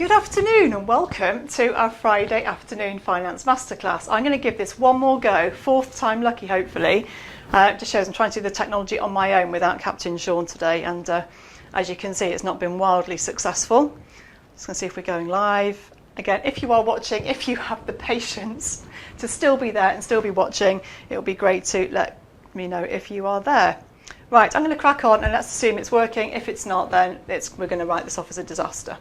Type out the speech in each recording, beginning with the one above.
Good afternoon and welcome to our Friday afternoon finance masterclass. I'm going to give this one more go, fourth time lucky hopefully. Just shows I'm trying to do the technology on my own without Captain Sean today, and as you can see it's not been wildly successful. Just going to see if we're going live. Again, if you are watching, if you have the patience to still be there and still be watching, it will be great to let me know if you are there. Right, I'm going to crack on and let's assume it's working. If it's not, then we're going to write this off as a disaster.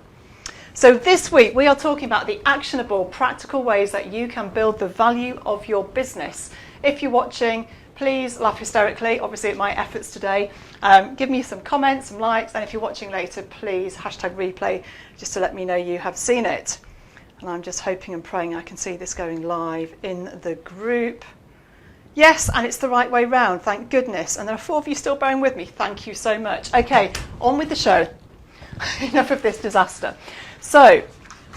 So this week we are talking about the actionable, practical ways that you can build the value of your business. If you're watching, please laugh hysterically, obviously at my efforts today. Give me some comments, some likes, and if you're watching later, please hashtag replay just to let me know you have seen it. And I'm just hoping and praying I can see this going live in the group. Yes, and it's the right way round, thank goodness. And there are 4 of you still bearing with me. Thank you so much. Okay, on with the show. Enough of this disaster. So,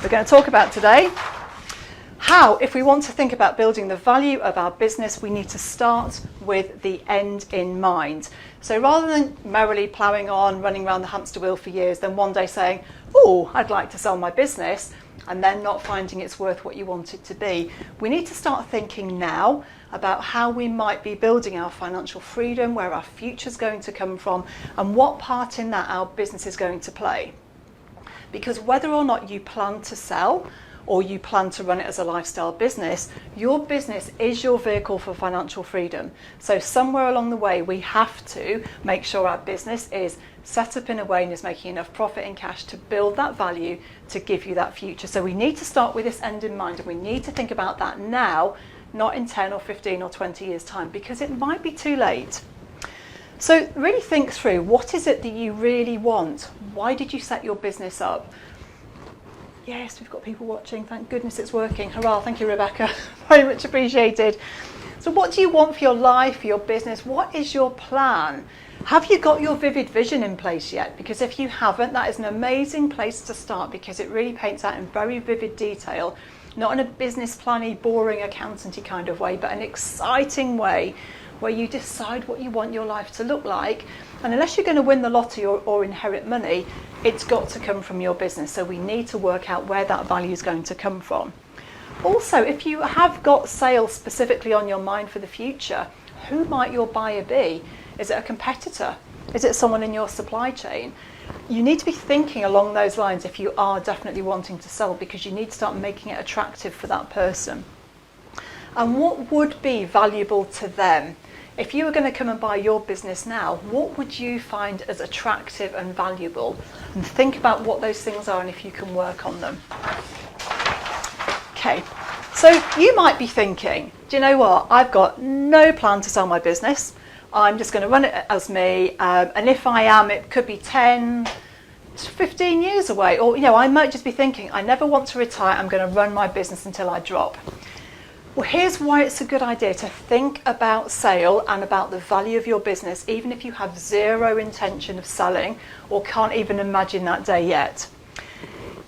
we're going to talk about today how, if we want to think about building the value of our business, we need to start with the end in mind. So rather than merrily ploughing on, running around the hamster wheel for years, then one day saying, oh, I'd like to sell my business, and then not finding it's worth what you want it to be, we need to start thinking now about how we might be building our financial freedom, where our future's going to come from, and what part in that our business is going to play. Because whether or not you plan to sell or you plan to run it as a lifestyle business, your business is your vehicle for financial freedom. So somewhere along the way, we have to make sure our business is set up in a way and is making enough profit and cash to build that value to give you that future. So we need to start with this end in mind, and we need to think about that now, not in 10 or 15 or 20 years time, because it might be too late. So really think through, what is it that you really want? Why did you set your business up? Yes, we've got people watching. Thank goodness it's working. Hurrah, thank you, Rebecca. Very much appreciated. So what do you want for your life, for your business? What is your plan? Have you got your vivid vision in place yet? Because if you haven't, that is an amazing place to start, because it really paints out in very vivid detail, not in a business planny, boring accountancy kind of way, but an exciting way where you decide what you want your life to look like. And unless you're going to win the lottery or inherit money, it's got to come from your business. So we need to work out where that value is going to come from. Also, if you have got sales specifically on your mind for the future, who might your buyer be? Is it a competitor? Is it someone in your supply chain? You need to be thinking along those lines if you are definitely wanting to sell, because you need to start making it attractive for that person. And what would be valuable to them? If you were going to come and buy your business now, what would you find as attractive and valuable? And think about what those things are and if you can work on them. Okay, so you might be thinking, do you know what? I've got no plan to sell my business. I'm just going to run it as me. And if I am, it could be 10, 15 years away. Or, I might just be thinking, I never want to retire. I'm going to run my business until I drop. Well, here's why it's a good idea to think about sale and about the value of your business, even if you have zero intention of selling or can't even imagine that day yet.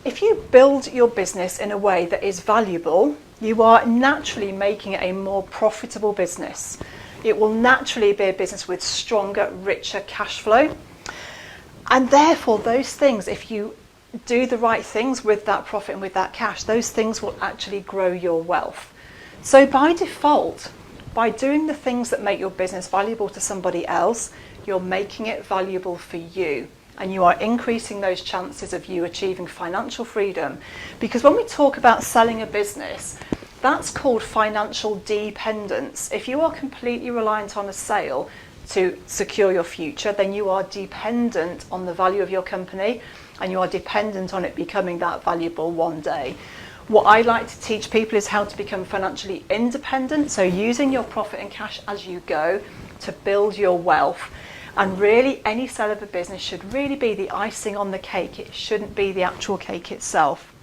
If you build your business in a way that is valuable, you are naturally making it a more profitable business. It will naturally be a business with stronger, richer cash flow. And therefore, those things, if you do the right things with that profit and with that cash, those things will actually grow your wealth. So by default, by doing the things that make your business valuable to somebody else, you're making it valuable for you. And you are increasing those chances of you achieving financial freedom. Because when we talk about selling a business, that's called financial dependence. If you are completely reliant on a sale to secure your future, then you are dependent on the value of your company, and you are dependent on it becoming that valuable one day. What I like to teach people is how to become financially independent, so using your profit and cash as you go to build your wealth. And really, any sale of a business should really be the icing on the cake. It shouldn't be the actual cake itself.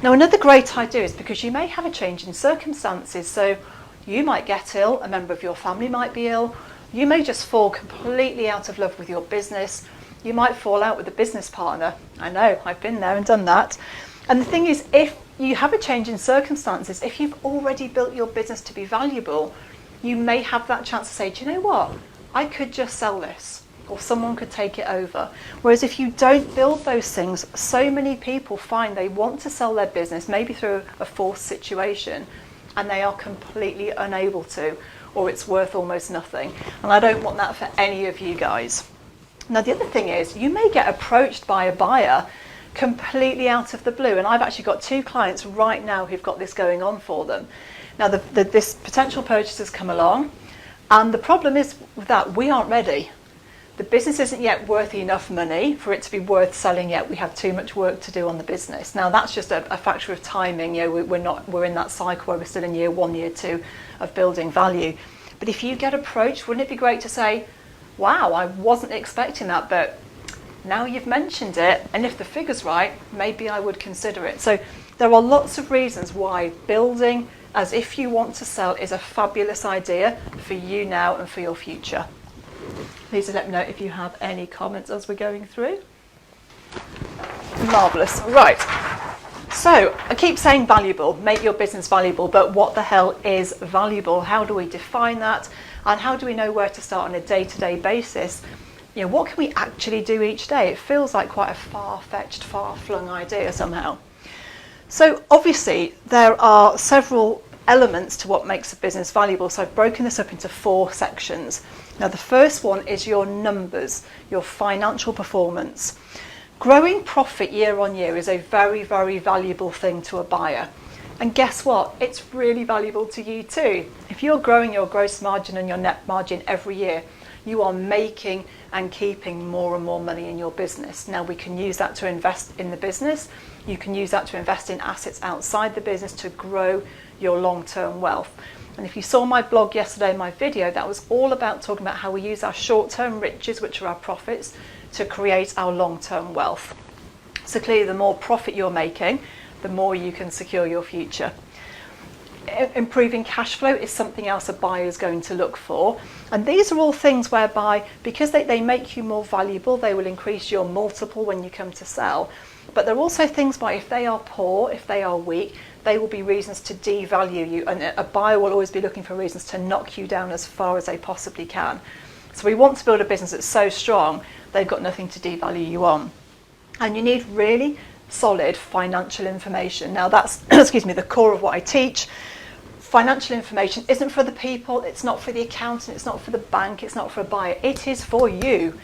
Now, another great idea is because you may have a change in circumstances. So you might get ill, a member of your family might be ill, you may just fall completely out of love with your business, you might fall out with a business partner. I know, I've been there and done that. And the thing is, if you have a change in circumstances, if you've already built your business to be valuable, you may have that chance to say, do you know what? I could just sell this. or someone could take it over. Whereas if you don't build those things, so many people find they want to sell their business, maybe through a forced situation, and they are completely unable to, or it's worth almost nothing. And I don't want that for any of you guys. Now, the other thing is, you may get approached by a buyer completely out of the blue. And I've actually got 2 clients right now who've got this going on for them. Now, this potential purchaser's come along, and the problem is with that, we aren't ready. The business isn't yet worth enough money for it to be worth selling yet. We have too much work to do on the business. Now, that's just a factor of timing. You know, we're in that cycle where we're still in year 1, year 2 of building value. But if you get approached, wouldn't it be great to say, wow, I wasn't expecting that, but now you've mentioned it, and if the figure's right, maybe I would consider it. So there are lots of reasons why building as if you want to sell is a fabulous idea for you now and for your future. Please let me know if you have any comments as we're going through. Marvellous. Right. So I keep saying valuable, make your business valuable, but what the hell is valuable? How do we define that? And how do we know where to start on a day-to-day basis? You know, what can we actually do each day? It feels like quite a far-fetched, far-flung idea somehow. So obviously there are several elements to what makes a business valuable. So I've broken this up into 4 sections. Now the first one is your numbers, your financial performance. Growing profit year on year is a very, very valuable thing to a buyer. And guess what? It's really valuable to you too. If you're growing your gross margin and your net margin every year, you are making and keeping more and more money in your business. Now we can use that to invest in the business. You can use that to invest in assets outside the business to grow your long-term wealth. And if you saw my blog yesterday, my video, that was all about talking about how we use our short-term riches, which are our profits, to create our long-term wealth. So clearly the more profit you're making, the more you can secure your future. Improving cash flow is something else a buyer is going to look for. And these are all things whereby, because they make you more valuable, they will increase your multiple when you come to sell. But they're also things by, if they are poor, if they are weak, they will be reasons to devalue you. And a buyer will always be looking for reasons to knock you down as far as they possibly can. So we want to build a business that's so strong, they've got nothing to devalue you on. And you need really solid financial information. Now that's, excuse me, the core of what I teach. Financial information isn't for the people, it's not for the accountant, it's not for the bank, it's not for a buyer. It is for you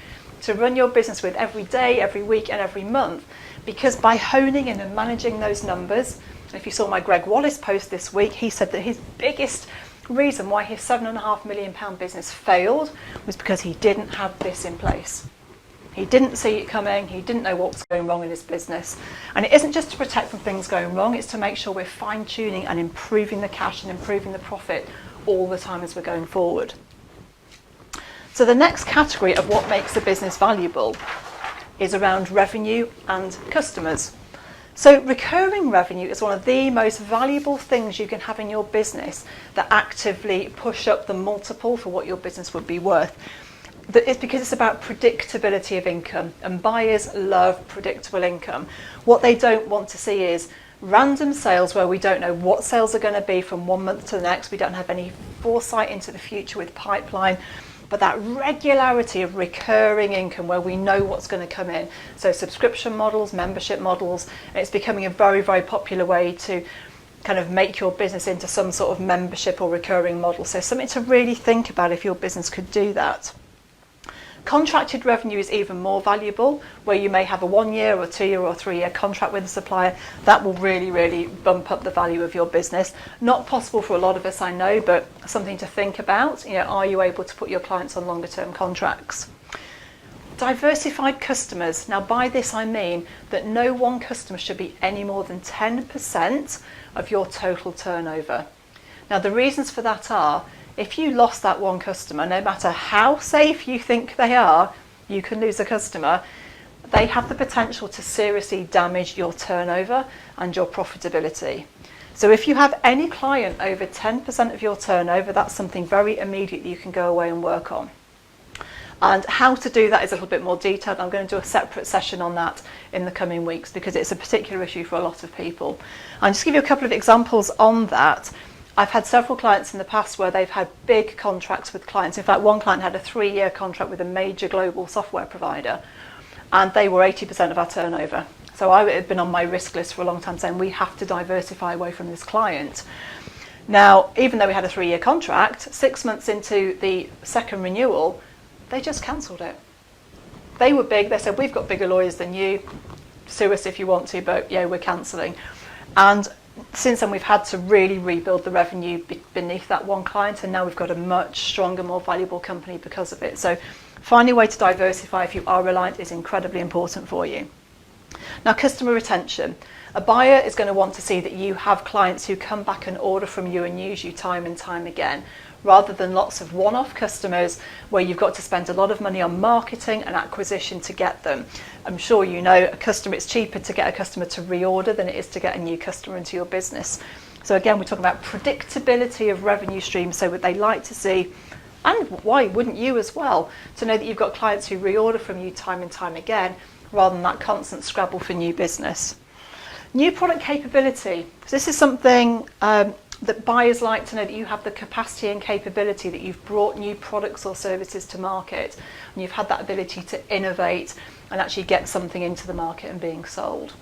to run your business with every day, every week and every month. Because by honing in and managing those numbers, if you saw my Greg Wallace post this week, he said that his biggest reason why his £7.5 million business failed was because he didn't have this in place. He didn't see it coming, he didn't know what was going wrong in his business. And it isn't just to protect from things going wrong, it's to make sure we're fine-tuning and improving the cash and improving the profit all the time as we're going forward. So the next category of what makes a business valuable is around revenue and customers. So recurring revenue is one of the most valuable things you can have in your business that actively push up the multiple for what your business would be worth. It's because it's about predictability of income, and buyers love predictable income. What they don't want to see is random sales where we don't know what sales are going to be from one month to the next. We don't have any foresight into the future with pipeline, but that regularity of recurring income where we know what's going to come in. So subscription models, membership models, and it's becoming a very, very popular way to kind of make your business into some sort of membership or recurring model. So something to really think about if your business could do that. Contracted revenue is even more valuable, where you may have a 1 year or 2 year or 3 year contract with a supplier. That will really, really bump up the value of your business. Not possible for a lot of us, I know, but something to think about. You know, are you able to put your clients on longer term contracts? Diversified customers. Now by this I mean that no one customer should be any more than 10% of your total turnover. Now the reasons for that are, if you lost that one customer, no matter how safe you think they are, you can lose a customer. They have the potential to seriously damage your turnover and your profitability. So if you have any client over 10% of your turnover, that's something very immediate that you can go away and work on. And how to do that is a little bit more detailed. I'm going to do a separate session on that in the coming weeks because it's a particular issue for a lot of people. I'll just give you a couple of examples on that. I've had several clients in the past where they've had big contracts with clients. In fact, one client had a 3-year contract with a major global software provider, and they were 80% of our turnover. So I had been on my risk list for a long time saying we have to diversify away from this client. Now, even though we had a 3-year contract, 6 months into the second renewal, they just cancelled it. They were big. They said, we've got bigger lawyers than you. Sue us if you want to, but yeah, we're cancelling. And since then, we've had to really rebuild the revenue beneath that one client, and now we've got a much stronger, more valuable company because of it. So finding a way to diversify if you are reliant is incredibly important for you. Now, customer retention. A buyer is going to want to see that you have clients who come back and order from you and use you time and time again, rather than lots of one-off customers where you've got to spend a lot of money on marketing and acquisition to get them. I'm sure you know it's cheaper to get a customer to reorder than it is to get a new customer into your business. So again, we're talking about predictability of revenue streams, so what they like to see, and why wouldn't you as well, to know that you've got clients who reorder from you time and time again, rather than that constant scrabble for new business. New product capability. So this is something that buyers like to know, that you have the capacity and capability, that you've brought new products or services to market, and you've had that ability to innovate and actually get something into the market and being sold.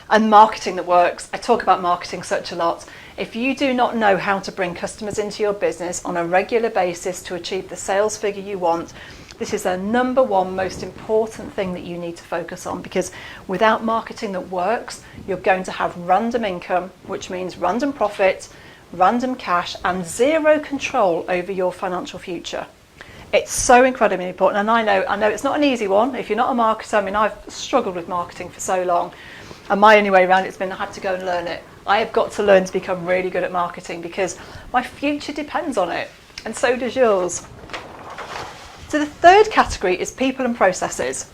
And marketing that works. I talk about marketing such a lot. If you do not know how to bring customers into your business on a regular basis to achieve the sales figure you want, this is the number one most important thing that you need to focus on, because without marketing that works, you're going to have random income, which means random profit, random cash, and zero control over your financial future. It's so incredibly important, and I know it's not an easy one. If you're not a marketer, I mean, I've struggled with marketing for so long, and my only way around it's been I had to go and learn it. I have got to learn to become really good at marketing, because my future depends on it, and so does yours. So the third category is people and processes.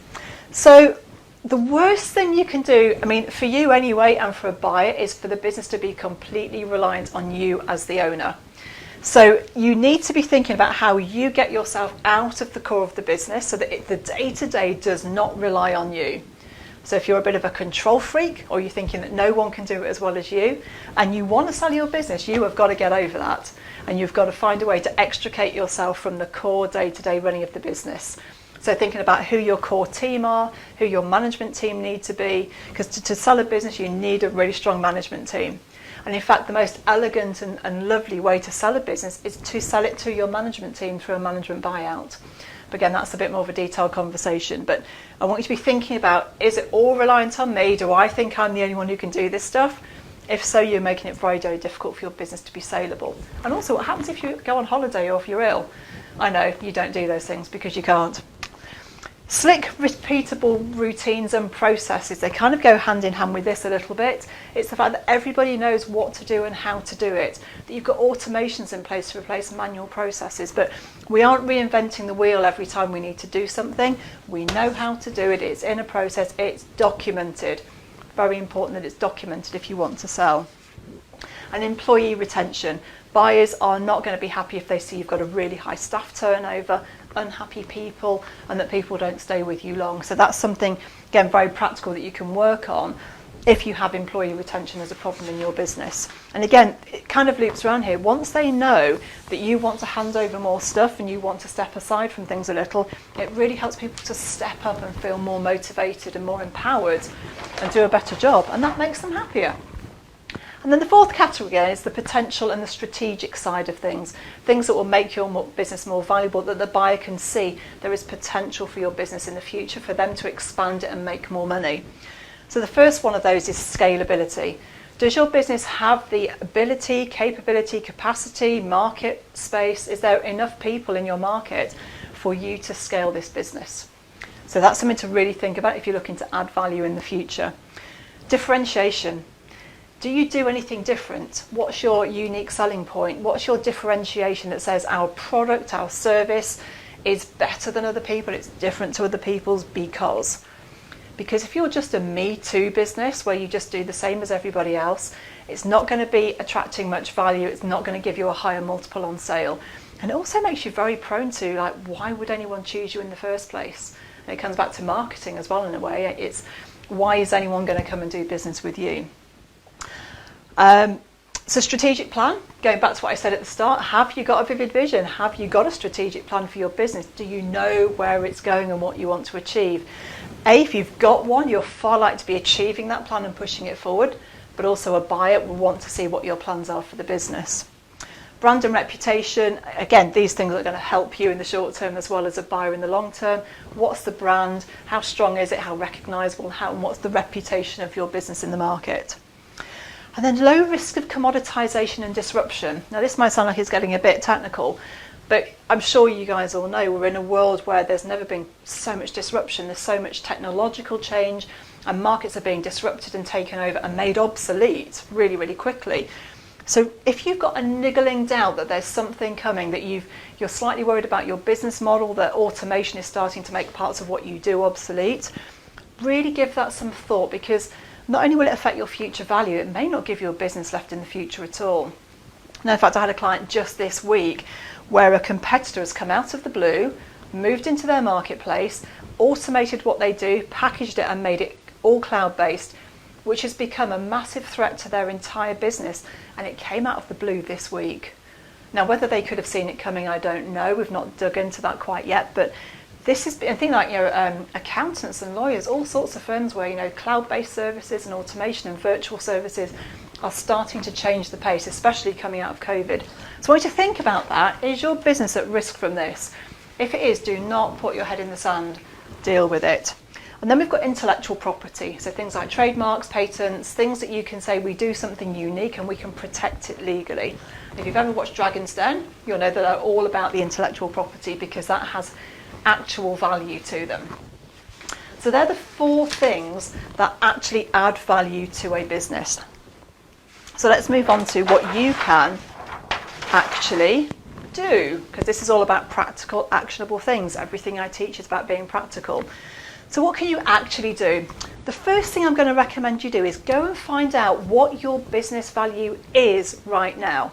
So the worst thing you can do, I mean, for you anyway, and for a buyer, is for the business to be completely reliant on you as the owner. So you need to be thinking about how you get yourself out of the core of the business so that the day-to-day does not rely on you. So if you're a bit of a control freak, or you're thinking that no one can do it as well as you, and you want to sell your business, you have got to get over that. And you've got to find a way to extricate yourself from the core day-to-day running of the business. So thinking about who your core team are, who your management team need to be, because to sell a business you need a really strong management team. And in fact, the most elegant and lovely way to sell a business is to sell it to your management team through a management buyout. But again, that's a bit more of a detailed conversation. But I want you to be thinking about, is it all reliant on me? Do I think I'm the only one who can do this stuff? If so, you're making it very, very difficult for your business to be saleable. And also, what happens if you go on holiday or if you're ill? I know, you don't do those things because you can't. Slick, repeatable routines and processes, they kind of go hand in hand with this a little bit. It's the fact that everybody knows what to do and how to do it, that you've got automations in place to replace manual processes, but we aren't reinventing the wheel every time we need to do something. We know how to do it, it's in a process, it's documented. Very important that it's documented if you want to sell. And employee retention. Buyers are not going to be happy if they see you've got a really high staff turnover, unhappy people, and that people don't stay with you long. So that's something, again, very practical that you can work on if you have employee retention as a problem in your business. And again, it kind of loops around here. Once they know that you want to hand over more stuff and you want to step aside from things a little, it really helps people to step up and feel more motivated and more empowered and do a better job, and that makes them happier. And then the fourth category again is the potential and the strategic side of things that will make your business more valuable, that the buyer can see there is potential for your business in the future for them to expand it and make more money. So the first one of those is scalability. Does your business have the ability, capability, capacity, market space? Is there enough people in your market for you to scale this business? So that's something to really think about if you're looking to add value in the future. Differentiation. Do you do anything different? What's your unique selling point? What's your differentiation that says our product, our service is better than other people, it's different to other people's because if you're just a me too business where you just do the same as everybody else, it's not going to be attracting much value, it's not going to give you a higher multiple on sale. And it also makes you very prone to, like, why would anyone choose you in the first place? And it comes back to marketing as well in a way. It's why is anyone going to come and do business with you? So strategic plan, going back to what I said at the start, have you got a vivid vision? Have you got a strategic plan for your business? Do you know where it's going and what you want to achieve? If you've got one, you're far likely to be achieving that plan and pushing it forward, but also a buyer will want to see what your plans are for the business. Brand and reputation, again, these things are going to help you in the short term as well as a buyer in the long term. What's the brand? How strong is it? How recognisable? And what's the reputation of your business in the market? And then low risk of commoditisation and disruption. Now, this might sound like it's getting a bit technical, but I'm sure you guys all know we're in a world where there's never been so much disruption. There's so much technological change, and markets are being disrupted and taken over and made obsolete really, really quickly. So if you've got a niggling doubt that there's something coming, that you're slightly worried about your business model, that automation is starting to make parts of what you do obsolete, really give that some thought, because not only will it affect your future value, it may not give you a business left in the future at all. Now, in fact, I had a client just this week where a competitor has come out of the blue, moved into their marketplace, automated what they do, packaged it and made it all cloud-based, which has become a massive threat to their entire business, and it came out of the blue this week. Now, whether they could have seen it coming, I don't know. We've not dug into that quite yet, but this is, I think, like, accountants and lawyers, all sorts of firms where, cloud-based services and automation and virtual services are starting to change the pace, especially coming out of COVID. So I want you to think about that. Is your business at risk from this? If it is, do not put your head in the sand. Deal with it. And then we've got intellectual property. So things like trademarks, patents, things that you can say we do something unique and we can protect it legally. If you've ever watched Dragon's Den, you'll know that they're all about the intellectual property because that has actual value to them. So they're the 4 things that actually add value to a business. So let's move on to what you can actually do, because this is all about practical, actionable things. Everything I teach is about being practical. So what can you actually do? The first thing I'm going to recommend you do is go and find out what your business value is right now.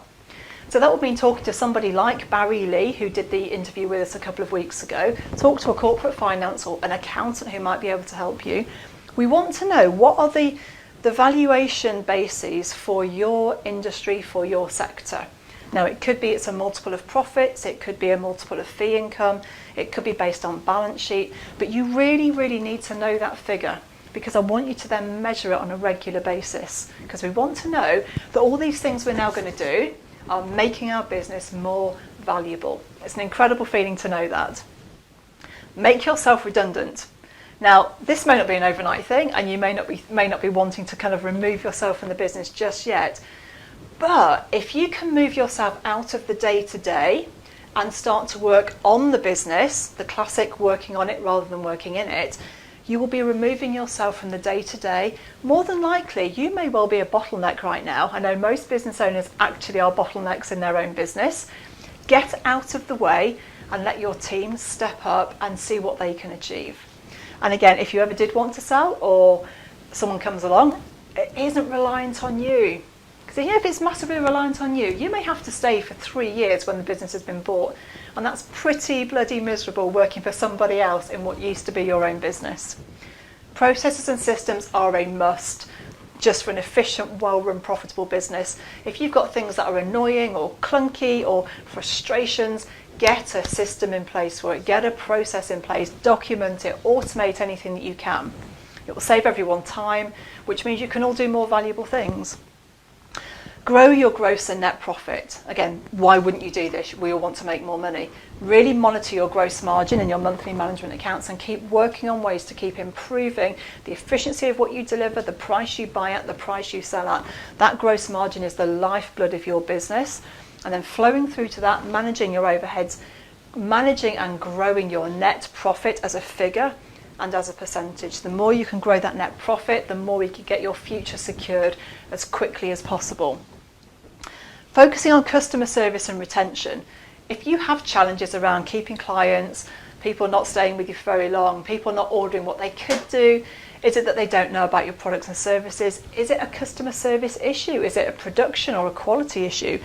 So that would mean talking to somebody like Barry Lee, who did the interview with us a couple of weeks ago, talk to a corporate finance or an accountant who might be able to help you. We want to know what are the valuation bases for your industry, for your sector. Now, it could be it's a multiple of profits, it could be a multiple of fee income, it could be based on balance sheet, but you really, really need to know that figure, because I want you to then measure it on a regular basis, because we want to know that all these things we're now going to do are making our business more valuable. It's an incredible feeling to know that. Make yourself redundant. Now, this may not be an overnight thing, and you may not be wanting to kind of remove yourself from the business just yet. But if you can move yourself out of the day-to-day and start to work on the business, the classic working on it rather than working in it, you will be removing yourself from the day-to-day. More than likely, you may well be a bottleneck right now. I know most business owners actually are bottlenecks in their own business. Get out of the way and let your team step up and see what they can achieve. And again, if you ever did want to sell or someone comes along, it isn't reliant on you. Because if it's massively reliant on you, you may have to stay for 3 years when the business has been bought. And that's pretty bloody miserable working for somebody else in what used to be your own business. Processes and systems are a must just for an efficient, well-run, profitable business. If you've got things that are annoying or clunky or frustrations, get a system in place for it. Get a process in place, document it, automate anything that you can. It will save everyone time, which means you can all do more valuable things. Grow your gross and net profit. Again, why wouldn't you do this? We all want to make more money. Really monitor your gross margin in your monthly management accounts and keep working on ways to keep improving the efficiency of what you deliver, the price you buy at, the price you sell at. That gross margin is the lifeblood of your business. And then flowing through to that, managing your overheads, managing and growing your net profit as a figure and as a percentage. The more you can grow that net profit, the more you can get your future secured as quickly as possible. Focusing on customer service and retention. If you have challenges around keeping clients, people not staying with you for very long, people not ordering what they could do, is it that they don't know about your products and services? Is it a customer service issue? Is it a production or a quality issue?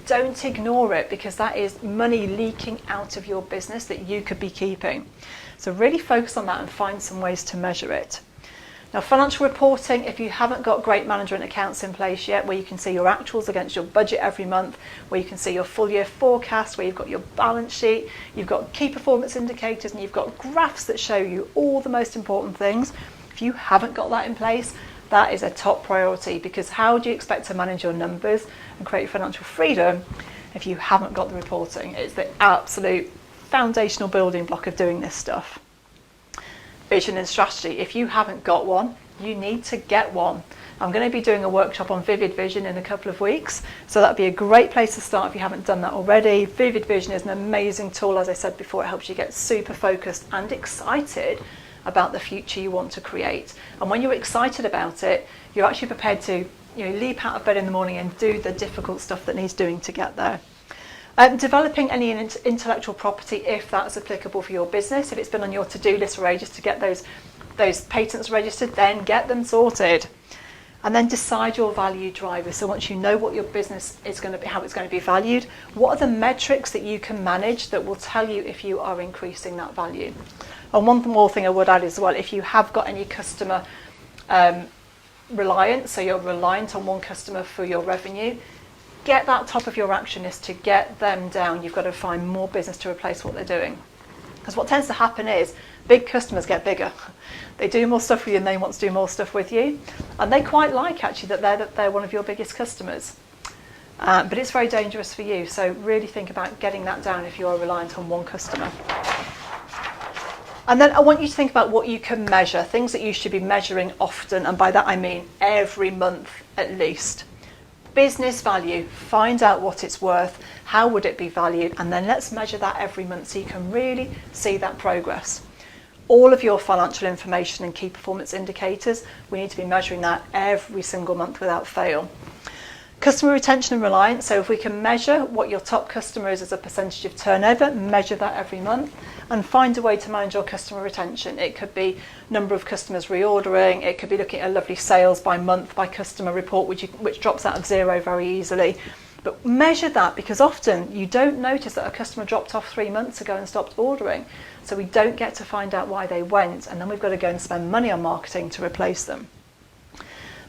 Don't ignore it, because that is money leaking out of your business that you could be keeping. So really focus on that and find some ways to measure it. Now, financial reporting, if you haven't got great management accounts in place yet, where you can see your actuals against your budget every month, where you can see your full year forecast, where you've got your balance sheet, you've got key performance indicators, and you've got graphs that show you all the most important things. If you haven't got that in place, that is a top priority, because how do you expect to manage your numbers and create financial freedom if you haven't got the reporting? It's the absolute foundational building block of doing this stuff. Vision and strategy. If you haven't got one, you need to get one. I'm going to be doing a workshop on Vivid Vision in a couple of weeks, so that'd be a great place to start if you haven't done that already. Vivid Vision is an amazing tool. As I said before, it helps you get super focused and excited about the future you want to create. And when you're excited about it, you're actually prepared to leap out of bed in the morning and do the difficult stuff that needs doing to get there. Developing any intellectual property, if that's applicable for your business. If it's been on your to-do list for ages to get those patents registered, then get them sorted. And then decide your value drivers. So once you know what your business is going to be, how it's going to be valued, what are the metrics that you can manage that will tell you if you are increasing that value? And one more thing I would add as well, if you have got any customer reliance, so you're reliant on one customer for your revenue, get that top of your action list to get them down. You've got to find more business to replace what they're doing. Because what tends to happen is big customers get bigger. They do more stuff with you and they want to do more stuff with you. And they quite like actually that they're one of your biggest customers. But it's very dangerous for you. So really think about getting that down if you are reliant on one customer. And then I want you to think about what you can measure, things that you should be measuring often. And by that I mean every month at least. Business value, find out what it's worth, how would it be valued, and then let's measure that every month so you can really see that progress. All of your financial information and key performance indicators, we need to be measuring that every single month without fail. Customer retention and reliance, so if we can measure what your top customer is as a percentage of turnover, measure that every month and find a way to manage your customer retention. It could be number of customers reordering, it could be looking at a lovely sales by month by customer report which drops out of 0 very easily. But measure that, because often you don't notice that a customer dropped off 3 months ago and stopped ordering. So we don't get to find out why they went, and then we've got to go and spend money on marketing to replace them.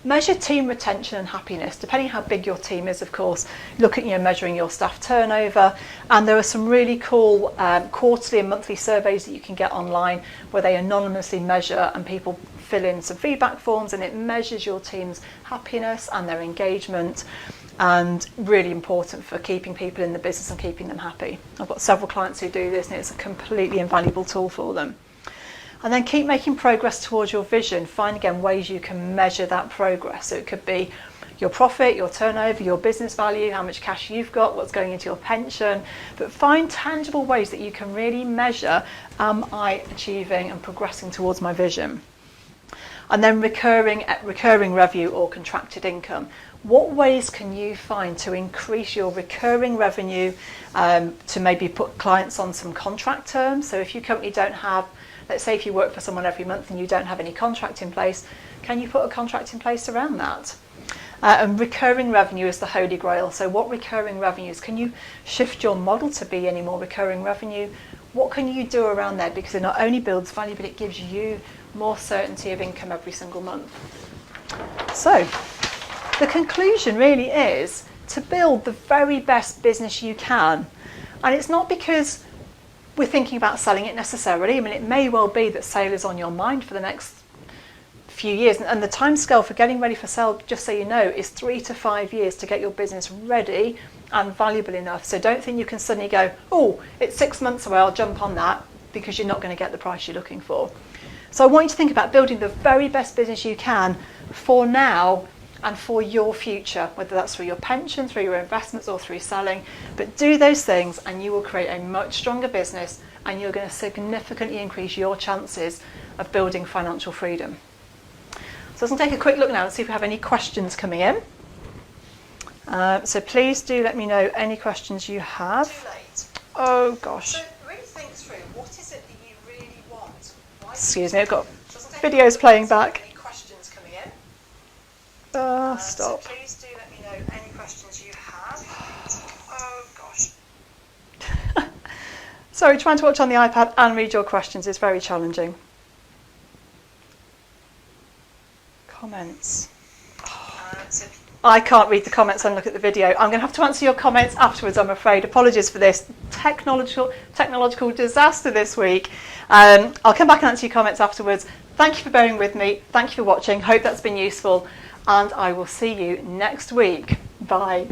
Measure team retention and happiness, depending how big your team is, of course. Look at measuring your staff turnover, and there are some really cool quarterly and monthly surveys that you can get online where they anonymously measure and people fill in some feedback forms, and it measures your team's happiness and their engagement, and really important for keeping people in the business and keeping them happy. I've got several clients who do this, and it's a completely invaluable tool for them. And then keep making progress towards your vision. Find again ways you can measure that progress. So it could be your profit, your turnover, your business value, how much cash you've got, what's going into your pension. But find tangible ways that you can really measure, am I achieving and progressing towards my vision? And then recurring revenue or contracted income. What ways can you find to increase your recurring revenue, to maybe put clients on some contract terms? So if you currently don't have, let's say if you work for someone every month and you don't have any contract in place, can you put a contract in place around that? And recurring revenue is the holy grail. So what recurring revenues? Can you shift your model to be any more recurring revenue? What can you do around there? Because it not only builds value, but it gives you more certainty of income every single month. So the conclusion really is to build the very best business you can. And it's not because we're thinking about selling it necessarily. I mean, it may well be that sale is on your mind for the next few years, and the timescale for getting ready for sale, just so you know, is 3 to 5 years to get your business ready and valuable enough. So don't think you can suddenly go, oh, it's 6 months away, I'll jump on that, because you're not going to get the price you're looking for. So I want you to think about building the very best business you can for now and for your future, whether that's through your pension, through your investments, or through selling. But do those things and you will create a much stronger business, and you're going to significantly increase your chances of building financial freedom. So let's take a quick look now and see if we have any questions coming in. So please do let me know any questions you have. Too late. Oh gosh. So really think through, what is it that you really want? Why Excuse me, I've got videos playing back. Any questions coming in? Stop. So please do let me know any questions you have. Oh gosh. Sorry, trying to watch on the iPad and read your questions is very challenging. Comments. So I can't read the comments and look at the video. I'm going to have to answer your comments afterwards, I'm afraid. Apologies for this technological disaster this week. I'll come back and answer your comments afterwards. Thank you for bearing with me. Thank you for watching. Hope that's been useful. And I will see you next week. Bye.